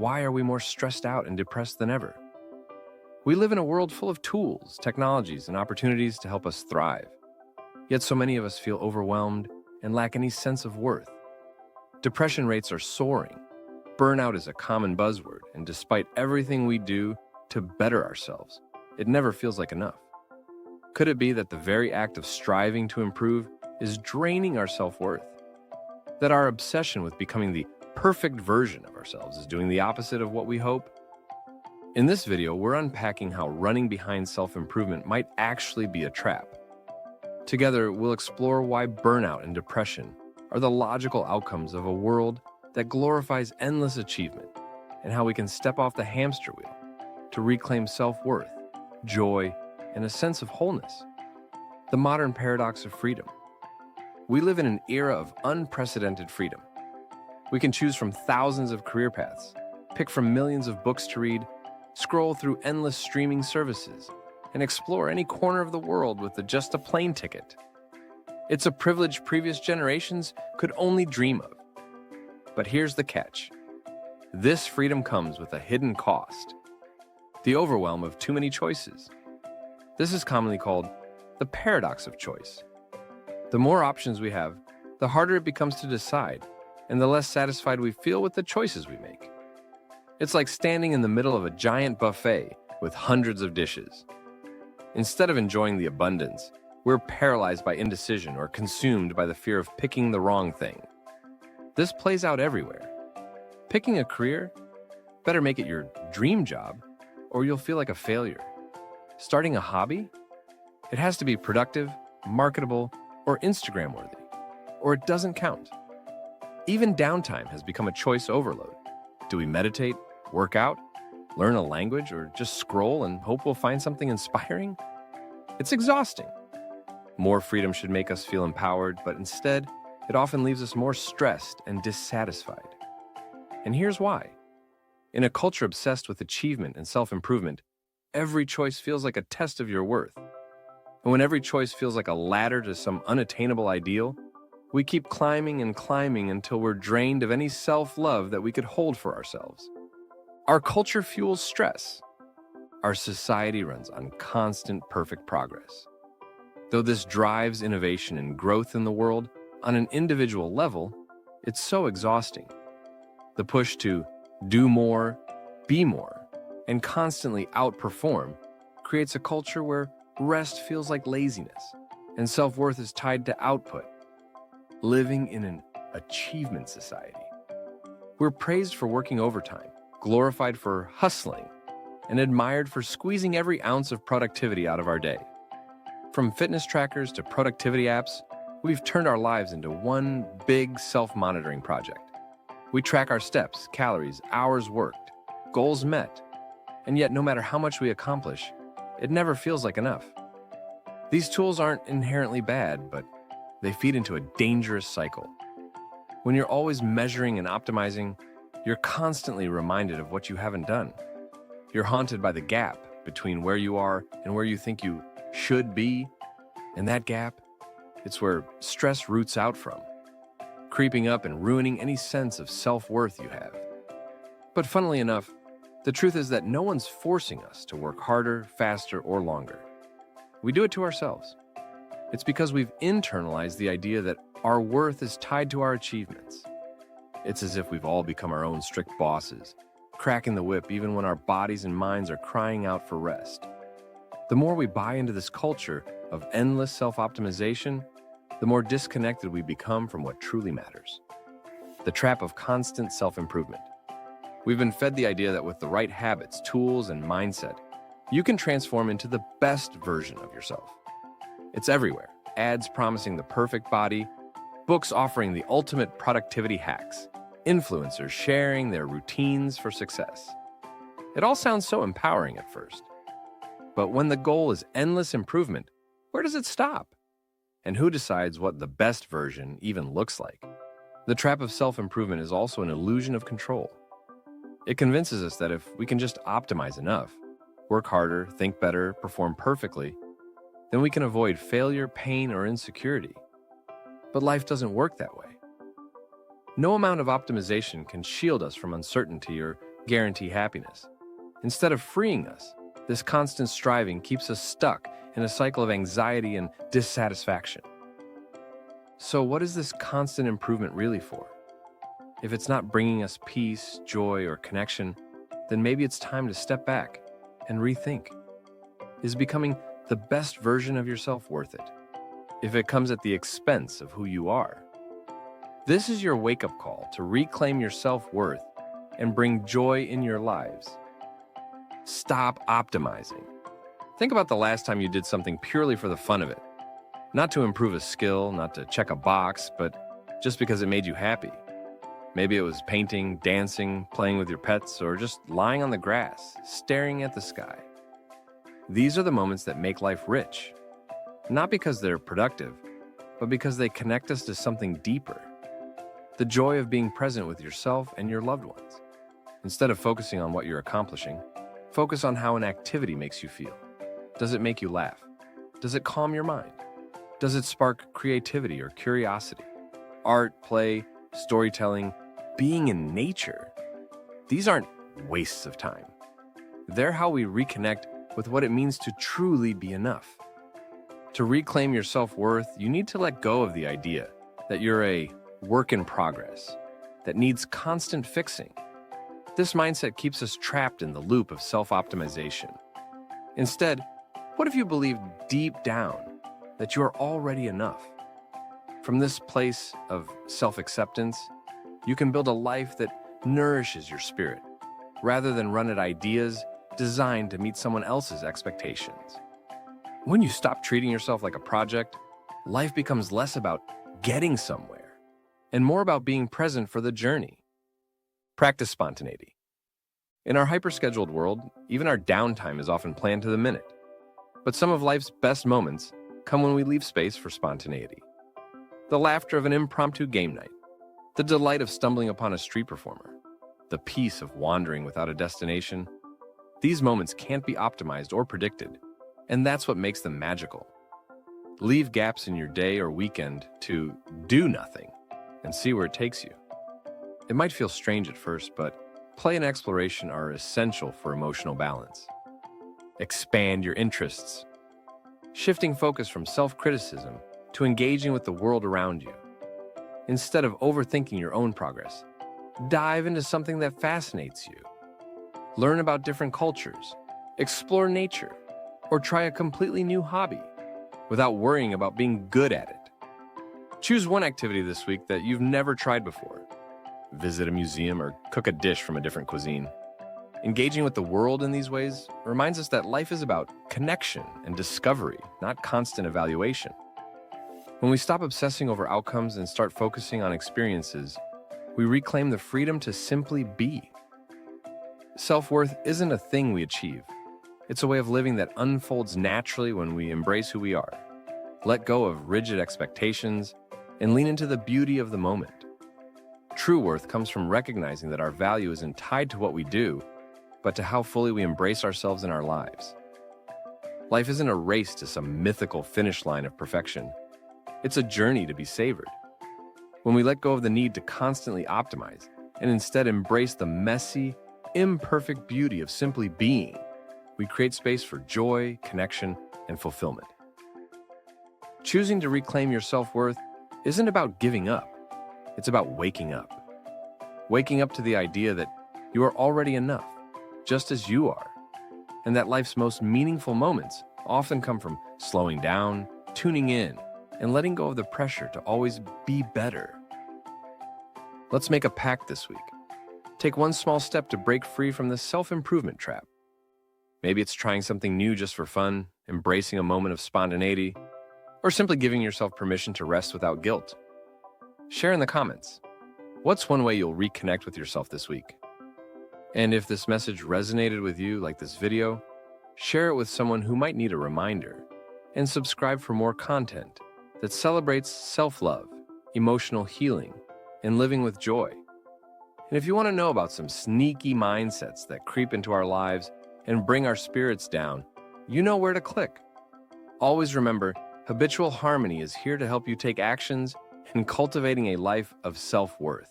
why are we more stressed out and depressed than ever? We live in a world full of tools, technologies, and opportunities to help us thrive. Yet so many of us feel overwhelmed and lack any sense of worth. Depression rates are soaring. Burnout is a common buzzword, and despite everything we do to better ourselves, it never feels like enough. Could it be that the very act of striving to improve is draining our self-worth? That our obsession with becoming the perfect version of ourselves is doing the opposite of what we hope? In this video, we're unpacking how running behind self-improvement might actually be a trap. Together, we'll explore why burnout and depression are the logical outcomes of a world that glorifies endless achievement, and how we can step off the hamster wheel to reclaim self-worth, joy, and a sense of wholeness. The modern paradox of freedom. We live in an era of unprecedented freedom. We can choose from thousands of career paths, pick from millions of books to read, scroll through endless streaming services, and explore any corner of the world with just a plane ticket. It's a privilege previous generations could only dream of. But here's the catch. This freedom comes with a hidden cost: the overwhelm of too many choices. This is commonly called the paradox of choice. The more options we have, the harder it becomes to decide, and the less satisfied we feel with the choices we make. It's like standing in the middle of a giant buffet with hundreds of dishes. Instead of enjoying the abundance, we're paralyzed by indecision or consumed by the fear of picking the wrong thing. This plays out everywhere. Picking a career? Better make it your dream job, or you'll feel like a failure. Starting a hobby? It has to be productive, marketable, or Instagram-worthy, or it doesn't count. Even downtime has become a choice overload. Do we meditate, work out, learn a language, or just scroll and hope we'll find something inspiring? It's exhausting. More freedom should make us feel empowered, but instead, it often leaves us more stressed and dissatisfied. And here's why. In a culture obsessed with achievement and self-improvement, every choice feels like a test of your worth. And when every choice feels like a ladder to some unattainable ideal, we keep climbing and climbing until we're drained of any self-love that we could hold for ourselves. Our culture fuels stress. Our society runs on constant perfect progress. Though this drives innovation and growth in the world, on an individual level, it's so exhausting. The push to do more, be more, and constantly outperform creates a culture where rest feels like laziness, and self-worth is tied to output. Living in an achievement society. We're praised for working overtime, glorified for hustling, and admired for squeezing every ounce of productivity out of our day. From fitness trackers to productivity apps, we've turned our lives into one big self-monitoring project. We track our steps, calories, hours worked, goals met, and yet no matter how much we accomplish, it never feels like enough. These tools aren't inherently bad, but they feed into a dangerous cycle. When you're always measuring and optimizing, you're constantly reminded of what you haven't done. You're haunted by the gap between where you are and where you think you should be, and that gap, it's where stress roots out from, creeping up and ruining any sense of self-worth you have. But funnily enough, the truth is that no one's forcing us to work harder, faster, or longer. We do it to ourselves. It's because we've internalized the idea that our worth is tied to our achievements. It's as if we've all become our own strict bosses, cracking the whip even when our bodies and minds are crying out for rest. The more we buy into this culture of endless self-optimization, the more disconnected we become from what truly matters. The trap of constant self-improvement. We've been fed the idea that with the right habits, tools, and mindset, you can transform into the best version of yourself. It's everywhere. Ads promising the perfect body, books offering the ultimate productivity hacks, influencers sharing their routines for success. It all sounds so empowering at first. But when the goal is endless improvement, where does it stop? And who decides what the best version even looks like? The trap of self-improvement is also an illusion of control. It convinces us that if we can just optimize enough, work harder, think better, perform perfectly, then we can avoid failure, pain, or insecurity. But life doesn't work that way. No amount of optimization can shield us from uncertainty or guarantee happiness. Instead of freeing us, this constant striving keeps us stuck in a cycle of anxiety and dissatisfaction. So, what is this constant improvement really for? If it's not bringing us peace, joy, or connection, then maybe it's time to step back and rethink. Is becoming the best version of yourself worth it? If it comes at the expense of who you are? This is your wake-up call to reclaim your self-worth and bring joy in your lives. Stop optimizing. Think about the last time you did something purely for the fun of it. Not to improve a skill, not to check a box, but just because it made you happy. Maybe it was painting, dancing, playing with your pets, or just lying on the grass, staring at the sky. These are the moments that make life rich. Not because they're productive, but because they connect us to something deeper. The joy of being present with yourself and your loved ones. Instead of focusing on what you're accomplishing, focus on how an activity makes you feel. Does it make you laugh? Does it calm your mind? Does it spark creativity or curiosity? Art, play, storytelling, being in nature. These aren't wastes of time. They're how we reconnect with what it means to truly be enough. To reclaim your self-worth, you need to let go of the idea that you're a work in progress that needs constant fixing. This mindset keeps us trapped in the loop of self-optimization. Instead, what if you believed deep down that you are already enough? From this place of self-acceptance, you can build a life that nourishes your spirit, rather than run at ideas designed to meet someone else's expectations. When you stop treating yourself like a project, life becomes less about getting somewhere and more about being present for the journey. Practice spontaneity. In our hyper-scheduled world, even our downtime is often planned to the minute. But some of life's best moments come when we leave space for spontaneity. The laughter of an impromptu game night, the delight of stumbling upon a street performer, the peace of wandering without a destination. These moments can't be optimized or predicted, and that's what makes them magical. Leave gaps in your day or weekend to do nothing and see where it takes you. It might feel strange at first, but play and exploration are essential for emotional balance. Expand your interests, shifting focus from self-criticism to engaging with the world around you. Instead of overthinking your own progress, dive into something that fascinates you. Learn about different cultures, explore nature, or try a completely new hobby without worrying about being good at it. Choose one activity this week that you've never tried before. Visit a museum or cook a dish from a different cuisine. Engaging with the world in these ways reminds us that life is about connection and discovery, not constant evaluation. When we stop obsessing over outcomes and start focusing on experiences, we reclaim the freedom to simply be. Self-worth isn't a thing we achieve. It's a way of living that unfolds naturally when we embrace who we are, let go of rigid expectations, and lean into the beauty of the moment. True worth comes from recognizing that our value isn't tied to what we do, but to how fully we embrace ourselves in our lives. Life isn't a race to some mythical finish line of perfection. It's a journey to be savored. When we let go of the need to constantly optimize and instead embrace the messy, imperfect beauty of simply being, we create space for joy, connection, and fulfillment. Choosing to reclaim your self-worth isn't about giving up. It's about waking up. Waking up to the idea that you are already enough, just as you are, and that life's most meaningful moments often come from slowing down, tuning in, and letting go of the pressure to always be better. Let's make a pact this week. Take one small step to break free from the self-improvement trap. Maybe it's trying something new just for fun, embracing a moment of spontaneity, or simply giving yourself permission to rest without guilt. Share in the comments. What's one way you'll reconnect with yourself this week? And if this message resonated with you like this video, share it with someone who might need a reminder, and subscribe for more content that celebrates self-love, emotional healing, and living with joy. And if you want to know about some sneaky mindsets that creep into our lives and bring our spirits down, you know where to click. Always remember, Habitual Harmony is here to help you take actions in cultivating a life of self-worth.